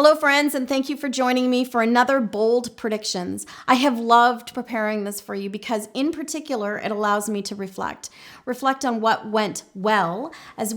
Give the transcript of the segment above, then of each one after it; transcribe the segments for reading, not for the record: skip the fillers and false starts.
Hello, friends, and thank you for joining me for another Bold Predictions. I have loved preparing this for you because, in particular, it allows me to reflect on what went well as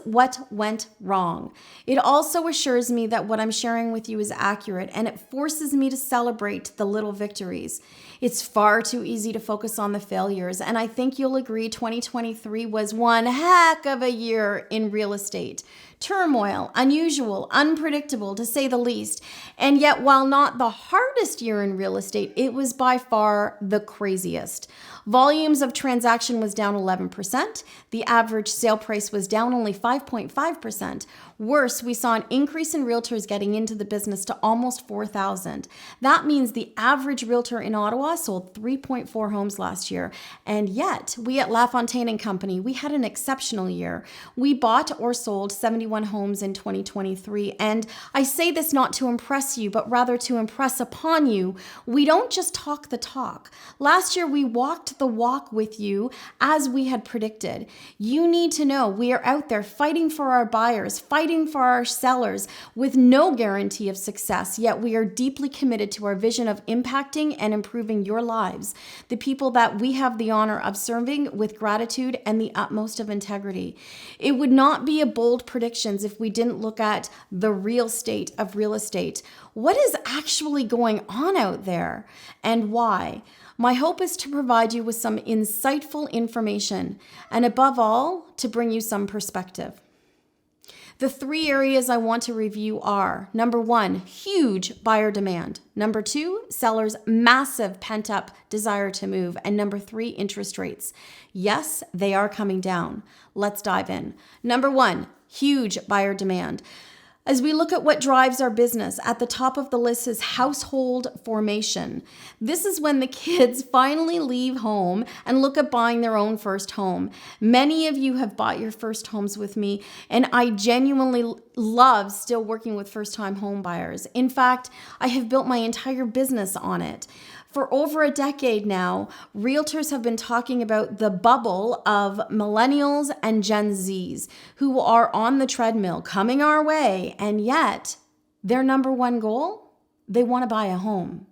what went wrong. It also assures me that what I'm sharing with you is accurate, and it forces me to celebrate the little victories. It's far too easy to focus on the failures, and I think you'll agree 2023 was one heck of a year in real estate. Turmoil, unusual, unpredictable to say the least. And yet, while not the hardest year in real estate, it was by far the craziest. Volumes of transaction was down 11%. The average sale price was down only 5.5%. Worse, we saw an increase in realtors getting into the business to almost 4,000. That means the average realtor in Ottawa sold 3.4 homes last year. And yet, we at LaFontaine & Company, we had an exceptional year. We bought or sold 71 homes in 2023. And I say this not to impress you, but rather to impress upon you. We don't just talk the talk. Last year, we walked the walk with you as we had predicted. You need to know we are out there fighting for our buyers, fighting for our sellers with no guarantee of success, yet we are deeply committed to our vision of impacting and improving your lives, the people that we have the honor of serving with gratitude and the utmost of integrity. It would not be a bold predictions if we didn't look at the real state of real estate. What is actually going on out there and why? My hope is to provide you with some insightful information and, above all, to bring you some perspective. The three areas I want to review are: number one, huge buyer demand; number two, sellers' massive pent-up desire to move; and number three, interest rates. Yes, they are coming down. Let's dive in. Number one, huge buyer demand. As we look at what drives our business, at the top of the list is household formation. This is when the kids finally leave home and look at buying their own first home. Many of you have bought your first homes with me, and I genuinely love still working with first-time home buyers. In fact, I have built my entire business on it. For over a decade now, realtors have been talking about the bubble of millennials and Gen Zs who are on the treadmill coming our way, and yet their number one goal, they want to buy a home.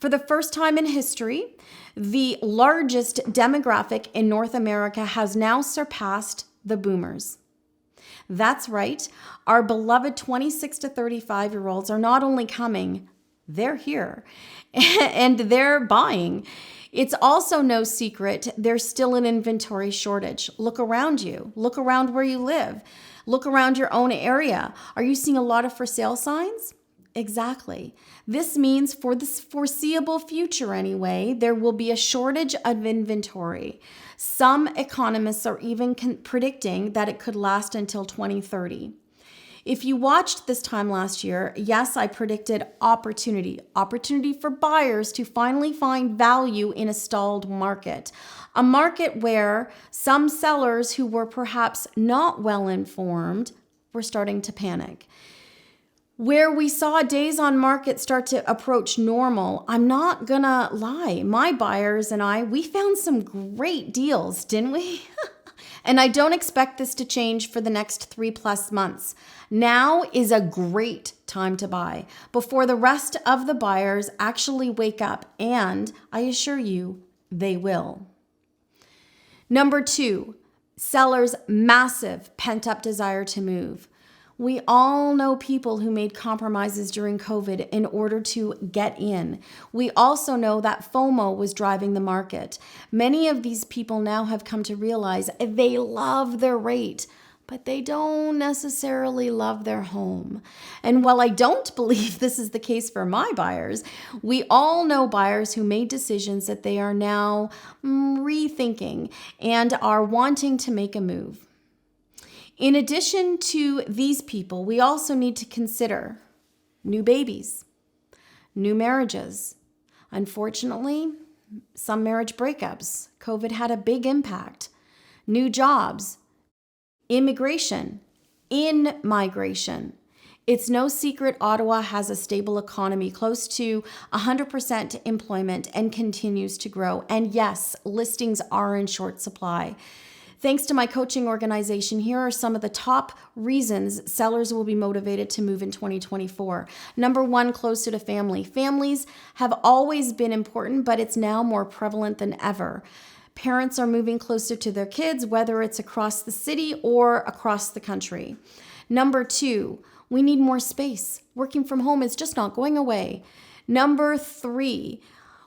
For the first time in history, the largest demographic in North America has now surpassed the boomers. That's right, our beloved 26 to 35-year-olds are not only coming, they're here and they're buying. It's also no secret there's still an inventory shortage. Look around you. Look around where you live. Look around your own area. Are you seeing a lot of for sale signs? Exactly. This means for the foreseeable future anyway, there will be a shortage of inventory. Some economists are even predicting that it could last until 2030. If you watched this time last year, yes, I predicted opportunity for buyers to finally find value in a stalled market, a market where some sellers who were perhaps not well informed were starting to panic. Where we saw days on market start to approach normal, I'm not gonna lie, my buyers and I, we found some great deals, didn't we? And I don't expect this to change for the next 3+ months. Now is a great time to buy before the rest of the buyers actually wake up, and I assure you, they will. Number two, sellers' massive pent-up desire to move. We all know people who made compromises during COVID in order to get in. We also know that FOMO was driving the market. Many of these people now have come to realize they love their rate, but they don't necessarily love their home. And while I don't believe this is the case for my buyers, we all know buyers who made decisions that they are now rethinking and are wanting to make a move. In addition to these people, we also need to consider new babies, new marriages. Unfortunately, some marriage breakups. COVID had a big impact. New jobs, immigration, in-migration. It's no secret Ottawa has a stable economy, close to 100% employment, and continues to grow. And yes, listings are in short supply. Thanks to my coaching organization, here are some of the top reasons sellers will be motivated to move in 2024. Number one, closer to family. Families have always been important, but it's now more prevalent than ever. Parents are moving closer to their kids, whether it's across the city or across the country. Number two, we need more space. Working from home is just not going away. Number three,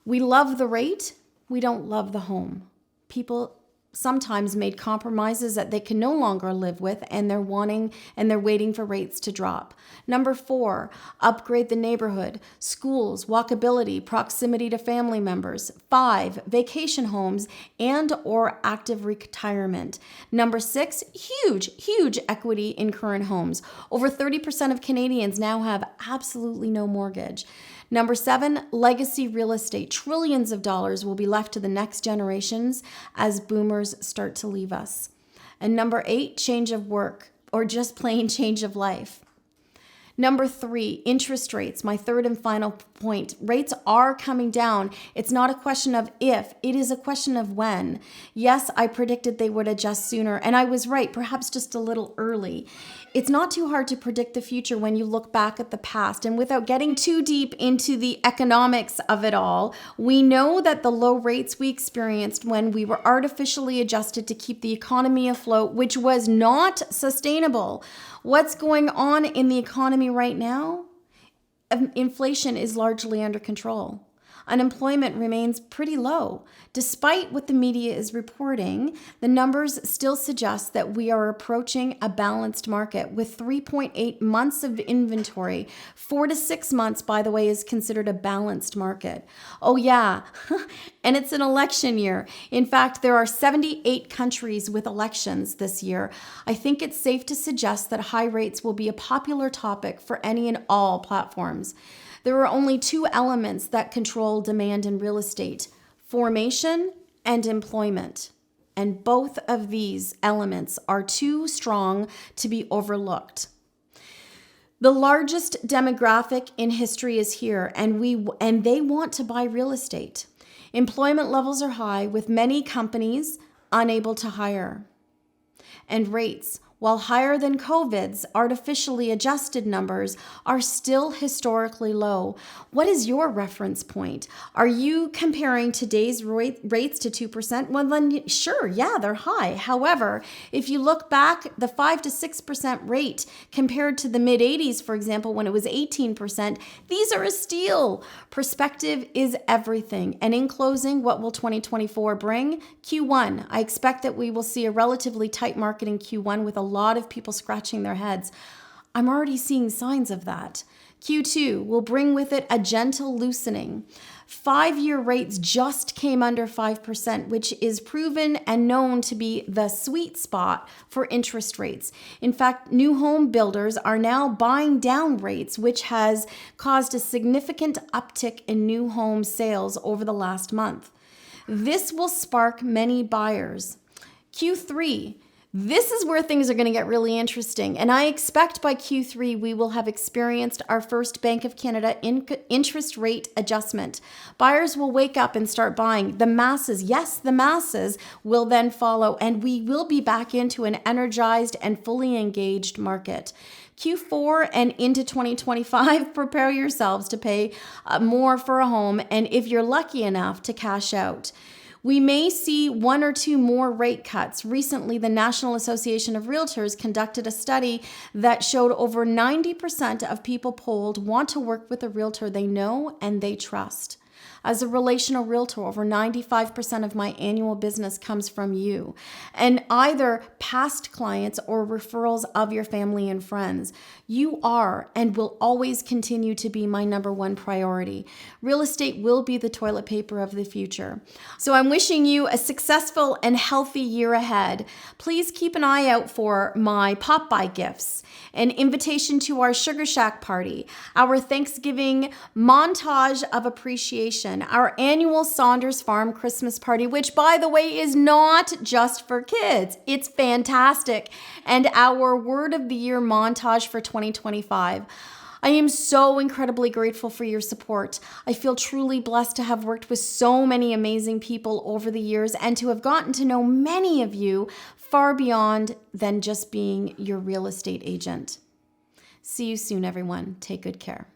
we love the rate, we don't love the home. People sometimes made compromises that they can no longer live with, and they're waiting for rates to drop. Number four, upgrade the neighborhood, schools, walkability, proximity to family members. 5, vacation homes and or active retirement. Number 6, huge equity in current homes. Over 30% of Canadians now have absolutely no mortgage. Number 7, legacy real estate. Trillions of dollars will be left to the next generations as boomers start to leave us. And number 8, change of work, or just plain change of life. Number 3, interest rates, my third and final point. Rates are coming down. It's not a question of if, it is a question of when. Yes, I predicted they would adjust sooner, and I was right, perhaps just a little early. It's not too hard to predict the future when you look back at the past. And without getting too deep into the economics of it all, we know that the low rates we experienced when we were artificially adjusted to keep the economy afloat, which was not sustainable. What's going on in the economy right now? Inflation is largely under control. Unemployment remains pretty low. Despite what the media is reporting, the numbers still suggest that we are approaching a balanced market with 3.8 months of inventory. 4 to 6 months, by the way, is considered a balanced market. Oh yeah, and it's an election year. In fact, there are 78 countries with elections this year. I think it's safe to suggest that high rates will be a popular topic for any and all platforms. There are only 2 elements that control demand in real estate: formation and employment. And both of these elements are too strong to be overlooked. The largest demographic in history is here, and they want to buy real estate. Employment levels are high, with many companies unable to hire. And rates, while higher than COVID's artificially adjusted numbers, are still historically low. What is your reference point? Are you comparing today's rates to 2%? Well, then sure, yeah, they're high. However, if you look back, the 5 to 6% rate compared to the mid-80s, for example, when it was 18%, these are a steal. Perspective is everything. And in closing, what will 2024 bring? Q1. I expect that we will see a relatively tight market in Q1 with a lot of people scratching their heads. I'm already seeing signs of that. Q2 will bring with it a gentle loosening. 5-year rates just came under 5%, which is proven and known to be the sweet spot for interest rates. In fact, new home builders are now buying down rates, which has caused a significant uptick in new home sales over the last month. This will spark many buyers. Q3, this is where things are going to get really interesting. And I expect by Q3, we will have experienced our first Bank of Canada interest rate adjustment. Buyers will wake up and start buying. The masses, yes, the masses will then follow, and we will be back into an energized and fully engaged market. Q4 and into 2025, prepare yourselves to pay more for a home, and if you're lucky enough to cash out. We may see 1 or 2 more rate cuts. Recently, the National Association of Realtors conducted a study that showed over 90% of people polled want to work with a realtor they know and they trust. As a relational realtor, over 95% of my annual business comes from you, and either past clients or referrals of your family and friends. You are and will always continue to be my number one priority. Real estate will be the toilet paper of the future. So I'm wishing you a successful and healthy year ahead. Please keep an eye out for my pop-by gifts, an invitation to our Sugar Shack party, our Thanksgiving montage of appreciation, our annual Saunders Farm Christmas party, which, by the way, is not just for kids. It's fantastic. And our Word of the Year montage for 2025. I am so incredibly grateful for your support. I feel truly blessed to have worked with so many amazing people over the years and to have gotten to know many of you far beyond than just being your real estate agent. See you soon, everyone. Take good care.